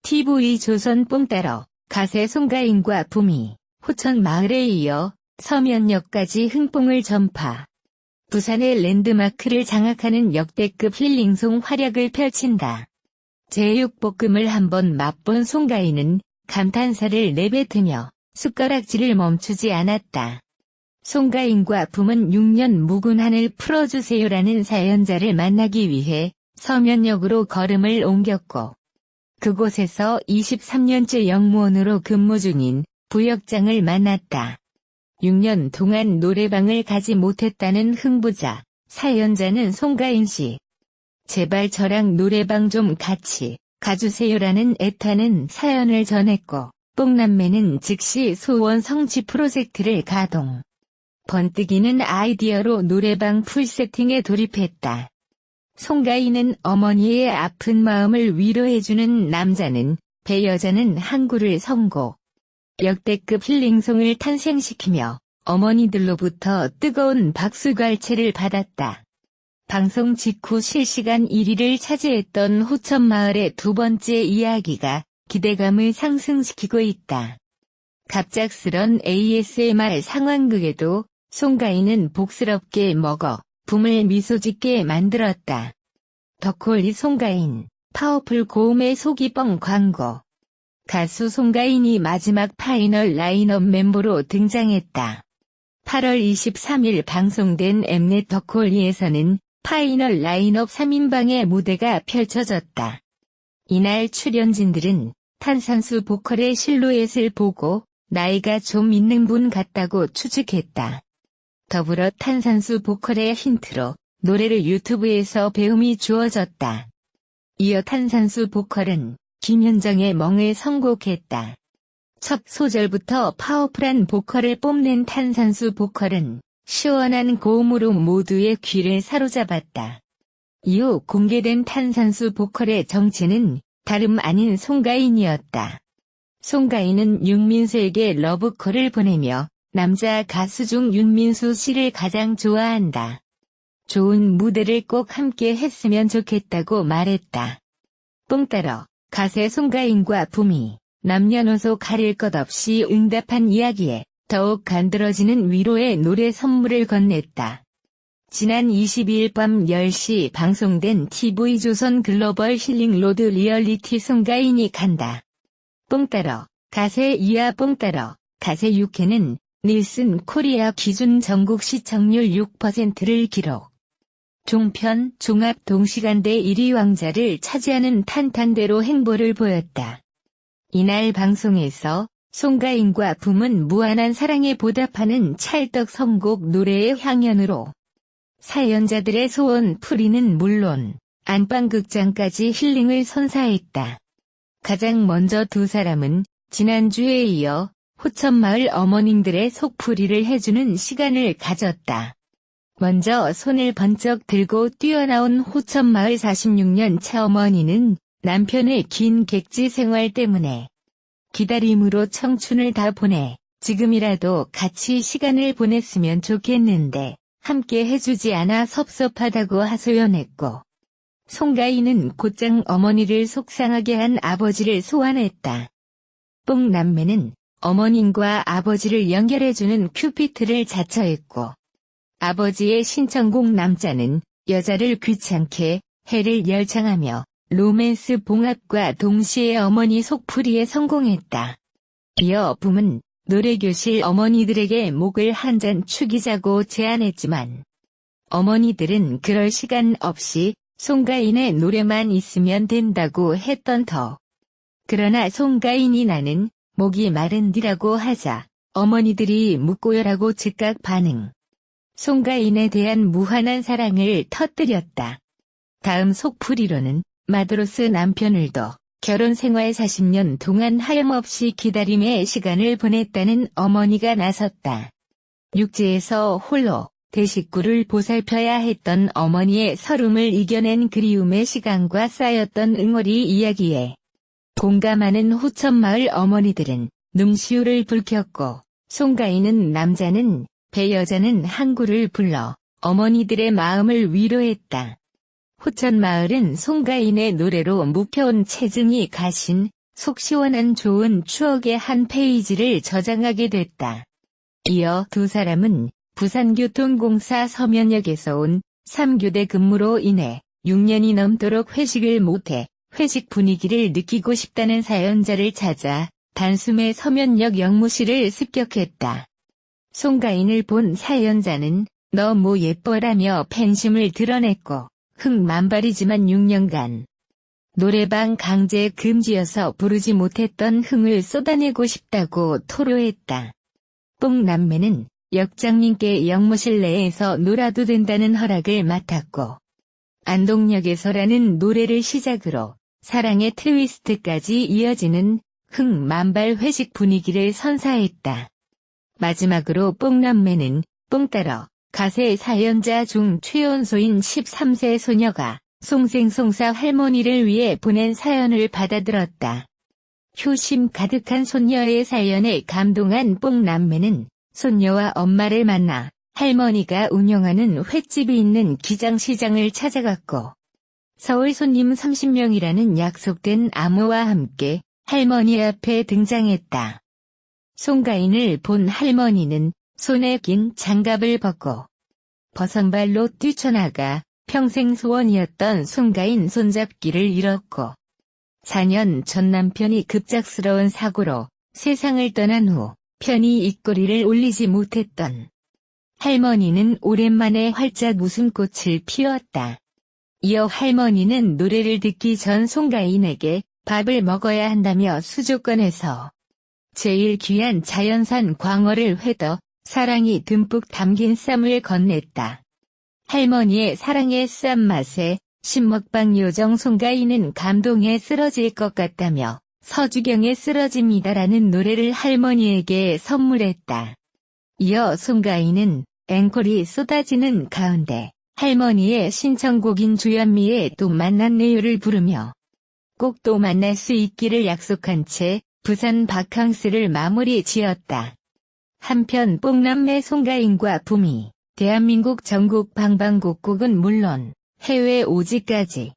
TV조선 뽕따러 가세 송가인과 부미, 호천 마을에 이어 서면역까지 흥뽕을 전파. 부산의 랜드마크를 장악하는 역대급 힐링송 활약을 펼친다. 제육볶음을 한번 맛본 송가인은 감탄사를 내뱉으며 숟가락질을 멈추지 않았다. 송가인과 붐은 6년 묵은 한을 풀어주세요라는 사연자를 만나기 위해 서면역으로 걸음을 옮겼고, 그곳에서 23년째 영무원으로 근무 중인 부역장을 만났다. 6년 동안 노래방을 가지 못했다는 흥부자, 사연자는 송가인 씨. 제발 저랑 노래방 좀 같이 가주세요라는 애타는 사연을 전했고, 뽕남매는 즉시 소원 성취 프로젝트를 가동. 번뜩이는 아이디어로 노래방 풀세팅에 돌입했다. 송가인은 어머니의 아픈 마음을 위로해주는 남자는 배 여자는 항구를 선곡. 역대급 힐링송을 탄생시키며 어머니들로부터 뜨거운 박수갈채를 받았다. 방송 직후 실시간 1위를 차지했던 호천마을의 두 번째 이야기가 기대감을 상승시키고 있다. 갑작스런 ASMR 상황극에도 송가인은 복스럽게 먹어 붐을 미소짓게 만들었다. 더콜리 송가인, 파워풀 고음의 속이뻥 광고. 가수 송가인이 마지막 파이널 라인업 멤버로 등장했다. 8월 23일 방송된 엠넷 더콜리에서는 파이널 라인업 3인방의 무대가 펼쳐졌다. 이날 출연진들은 탄산수 보컬의 실루엣을 보고 나이가 좀 있는 분 같다고 추측했다. 더불어 탄산수 보컬의 힌트로 노래를 유튜브에서 배움이 주어졌다. 이어 탄산수 보컬은 김현정의 멍을 선곡했다. 첫 소절부터 파워풀한 보컬을 뽐낸 탄산수 보컬은 시원한 고음으로 모두의 귀를 사로잡았다. 이후 공개된 탄산수 보컬의 정체는 다름 아닌 송가인이었다. 송가인은 윤민수에게 러브콜을 보내며 남자 가수 중 윤민수 씨를 가장 좋아한다. 좋은 무대를 꼭 함께 했으면 좋겠다고 말했다. 뽕따러 가세 송가인과 붐이 남녀노소 가릴 것 없이 응답한 이야기에 더욱 간드러지는 위로의 노래 선물을 건넸다. 지난 22일 밤 10시 방송된 TV조선 글로벌 힐링 로드 리얼리티 송가인이 간다. 뽕따러 가세 이하 뽕따러 가세 6회는 닐슨 코리아 기준 전국 시청률 6%를 기록. 종편, 종합 동시간대 1위 왕자를 차지하는 탄탄대로 행보를 보였다. 이날 방송에서 송가인과 붐은 무한한 사랑에 보답하는 찰떡 선곡 노래의 향연으로 사연자들의 소원 풀이는 물론 안방극장까지 힐링을 선사했다. 가장 먼저 두 사람은 지난주에 이어 호천마을 어머님들의 속풀이를 해주는 시간을 가졌다. 먼저 손을 번쩍 들고 뛰어나온 호천마을 46년 차 어머니는 남편의 긴 객지 생활 때문에 기다림으로 청춘을 다 보내 지금이라도 같이 시간을 보냈으면 좋겠는데 함께 해주지 않아 섭섭하다고 하소연했고, 송가인은 곧장 어머니를 속상하게 한 아버지를 소환했다. 뽕남매는 어머님과 아버지를 연결해주는 큐피트를 자처했고, 아버지의 신청곡 남자는 여자를 귀찮게 해를 열창하며 로맨스 봉합과 동시에 어머니 속풀이에 성공했다. 이어 붐은 노래교실 어머니들에게 목을 한 잔 축이자고 제안했지만 어머니들은 그럴 시간 없이 송가인의 노래만 있으면 된다고 했던 터. 그러나 송가인이 나는 목이 마른디라고 하자 어머니들이 묻고요라고 즉각 반응. 송가인에 대한 무한한 사랑을 터뜨렸다. 다음 속풀이로는 마드로스 남편을도 결혼 생활 40년 동안 하염없이 기다림의 시간을 보냈다는 어머니가 나섰다. 육지에서 홀로 대식구를 보살펴야 했던 어머니의 서름을 이겨낸 그리움의 시간과 쌓였던 응어리 이야기에 공감하는 호천마을 어머니들은 눈시울을 붉혔고, 송가인은 남자는 배 여자는 항구를 불러 어머니들의 마음을 위로했다. 호천마을은 송가인의 노래로 묵혀온 체증이 가신 속 시원한 좋은 추억의 한 페이지를 저장하게 됐다. 이어 두 사람은 부산교통공사 서면역에서 온 3교대 근무로 인해 6년이 넘도록 회식을 못해 회식 분위기를 느끼고 싶다는 사연자를 찾아 단숨에 서면역 역무실을 습격했다. 송가인을 본 사연자는 너무 예뻐라며 팬심을 드러냈고 흥만발이지만 6년간 노래방 강제 금지여서 부르지 못했던 흥을 쏟아내고 싶다고 토로했다. 뽕남매는 역장님께 역무실 내에서 놀아도 된다는 허락을 맡았고 안동역에서라는 노래를 시작으로 사랑의 트위스트까지 이어지는 흥만발 회식 분위기를 선사했다. 마지막으로 뽕남매는 뽕따러 가세 사연자 중 최연소인 13세 소녀가 송생송사 할머니를 위해 보낸 사연을 받아들었다. 효심 가득한 손녀의 사연에 감동한 뽕남매는 손녀와 엄마를 만나 할머니가 운영하는 횟집이 있는 기장시장을 찾아갔고 서울 손님 30명이라는 약속된 암호와 함께 할머니 앞에 등장했다. 송가인을 본 할머니는 손에 낀 장갑을 벗고 버선발로 뛰쳐나가 평생 소원이었던 송가인 손잡기를 잃었고 4년 전 남편이 급작스러운 사고로 세상을 떠난 후 편히 입꼬리를 올리지 못했던 할머니는 오랜만에 활짝 웃음꽃을 피웠다. 이어 할머니는 노래를 듣기 전 송가인에게 밥을 먹어야 한다며 수족관에서 제일 귀한 자연산 광어를 회더 사랑이 듬뿍 담긴 쌈을 건넸다. 할머니의 사랑의 쌈 맛에 신먹방 요정 송가인은 감동에 쓰러질 것 같다며 서주경에 쓰러집니다라는 노래를 할머니에게 선물했다. 이어 송가인은 앵콜이 쏟아지는 가운데 할머니의 신청곡인 주현미의 또 만났네요를 부르며 꼭 또 만날 수 있기를 약속한 채 부산 바캉스를 마무리 지었다. 한편 뽕남매 송가인과 붐이 대한민국 전국 방방곡곡은 물론 해외 오지까지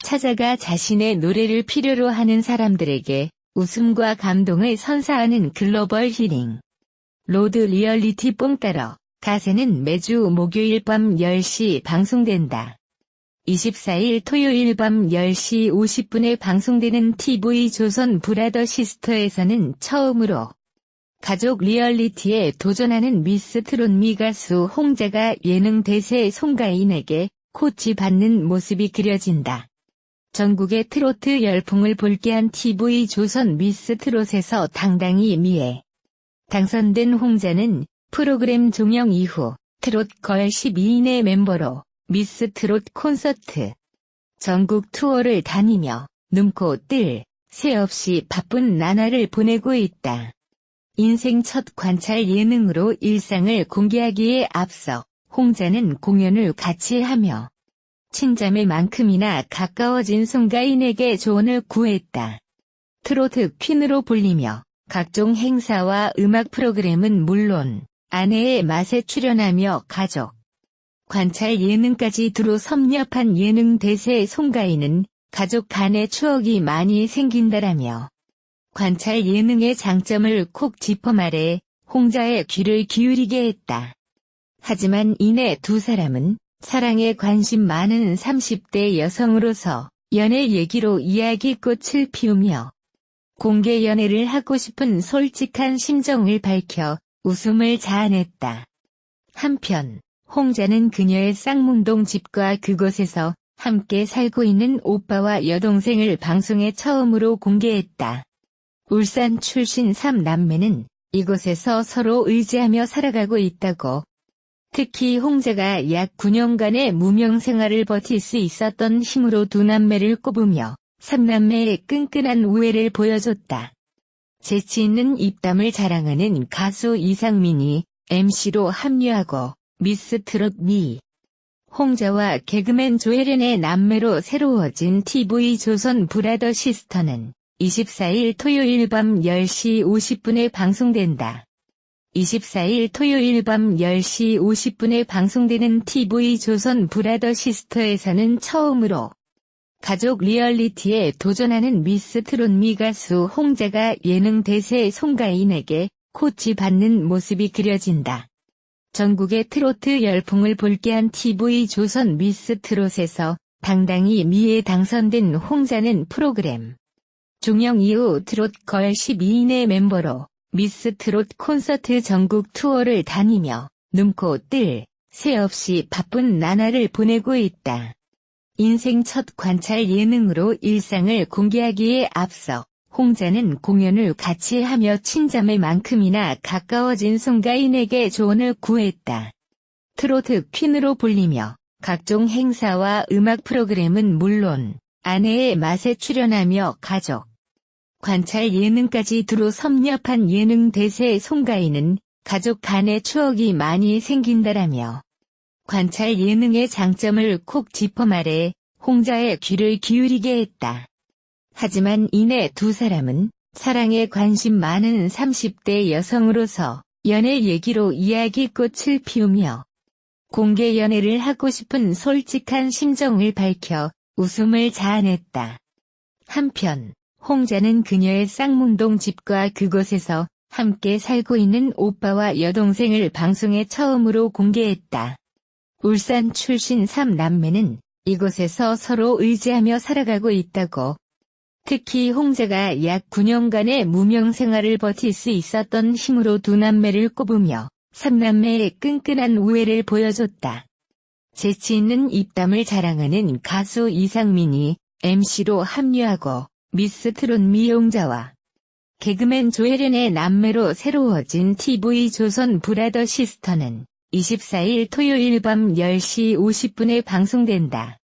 찾아가 자신의 노래를 필요로 하는 사람들에게 웃음과 감동을 선사하는 글로벌 힐링 로드 리얼리티 뽕따러 가세는 매주 목요일 밤 10시 방송된다. 24일 토요일 밤 10시 50분에 방송되는 TV조선 브라더 시스터에서는 처음으로 가족 리얼리티에 도전하는 미스 트롯 미가수 홍자가 예능 대세 송가인에게 코치받는 모습이 그려진다. 전국의 트로트 열풍을 볼게한 TV조선 미스 트롯에서 당당히 미에 당선된 홍자는 프로그램 종영 이후 트롯 걸 12인의 멤버로 미스 트롯 콘서트 전국 투어를 다니며 눈코 뜰 새 없이 바쁜 나날을 보내고 있다. 인생 첫 관찰 예능으로 일상을 공개하기에 앞서 홍자는 공연을 같이 하며 친자매만큼이나 가까워진 송가인에게 조언을 구했다. 트로트 퀸으로 불리며 각종 행사와 음악 프로그램은 물론 아내의 맛에 출연하며 가족 관찰 예능까지 두루 섭렵한 예능 대세 송가인은 가족 간의 추억이 많이 생긴다라며 관찰 예능의 장점을 콕 짚어 말해 홍자의 귀를 기울이게 했다. 하지만 이내 두 사람은 사랑에 관심 많은 30대 여성으로서 연애 얘기로 이야기꽃을 피우며 공개 연애를 하고 싶은 솔직한 심정을 밝혀 웃음을 자아냈다. 한편 홍자는 그녀의 쌍문동 집과 그곳에서 함께 살고 있는 오빠와 여동생을 방송에 처음으로 공개했다. 울산 출신 3남매는 이곳에서 서로 의지하며 살아가고 있다고. 특히 홍자가 약 9년간의 무명 생활을 버틸 수 있었던 힘으로 두 남매를 꼽으며 3남매의 끈끈한 우애를 보여줬다. 재치 있는 입담을 자랑하는 가수 이상민이 MC로 합류하고 미스 트롯 미 홍자와 개그맨 조혜련의 남매로 새로워진 TV조선 브라더 시스터는 24일 토요일 밤 10시 50분에 방송된다. 24일 토요일 밤 10시 50분에 방송되는 TV조선 브라더 시스터에서는 처음으로 가족 리얼리티에 도전하는 미스 트롯미 가수 홍자가 예능 대세 송가인에게 코치받는 모습이 그려진다. 전국의 트로트 열풍을 볼게한 TV조선 미스 트롯에서 당당히 미에 당선된 홍자는 프로그램 종영 이후 트롯 걸 12인의 멤버로 미스 트롯 콘서트 전국 투어를 다니며 눈코 뜰 새 없이 바쁜 나날을 보내고 있다. 인생 첫 관찰 예능으로 일상을 공개하기에 앞서 홍자는 공연을 같이 하며 친자매 만큼이나 가까워진 송가인에게 조언을 구했다. 트로트 퀸으로 불리며 각종 행사와 음악 프로그램은 물론 아내의 맛에 출연하며 가족 관찰 예능까지 두루 섭렵한 예능 대세 송가인은 가족 간의 추억이 많이 생긴다라며 관찰 예능의 장점을 콕 짚어 말해 홍자의 귀를 기울이게 했다. 하지만 이내 두 사람은 사랑에 관심 많은 30대 여성으로서 연애 얘기로 이야기꽃을 피우며 공개 연애를 하고 싶은 솔직한 심정을 밝혀 웃음을 자아냈다. 한편 홍자는 그녀의 쌍문동 집과 그곳에서 함께 살고 있는 오빠와 여동생을 방송에 처음으로 공개했다. 울산 출신 3남매는 이곳에서 서로 의지하며 살아가고 있다고. 특히 홍자가 약 9년간의 무명 생활을 버틸 수 있었던 힘으로 두 남매를 꼽으며 3남매의 끈끈한 우애를 보여줬다. 재치 있는 입담을 자랑하는 가수 이상민이 MC로 합류하고 미스 트롯 미홍자와 개그맨 조혜련의 남매로 새로워진 TV조선 브라더 시스터는 24일 토요일 밤 10시 50분에 방송된다.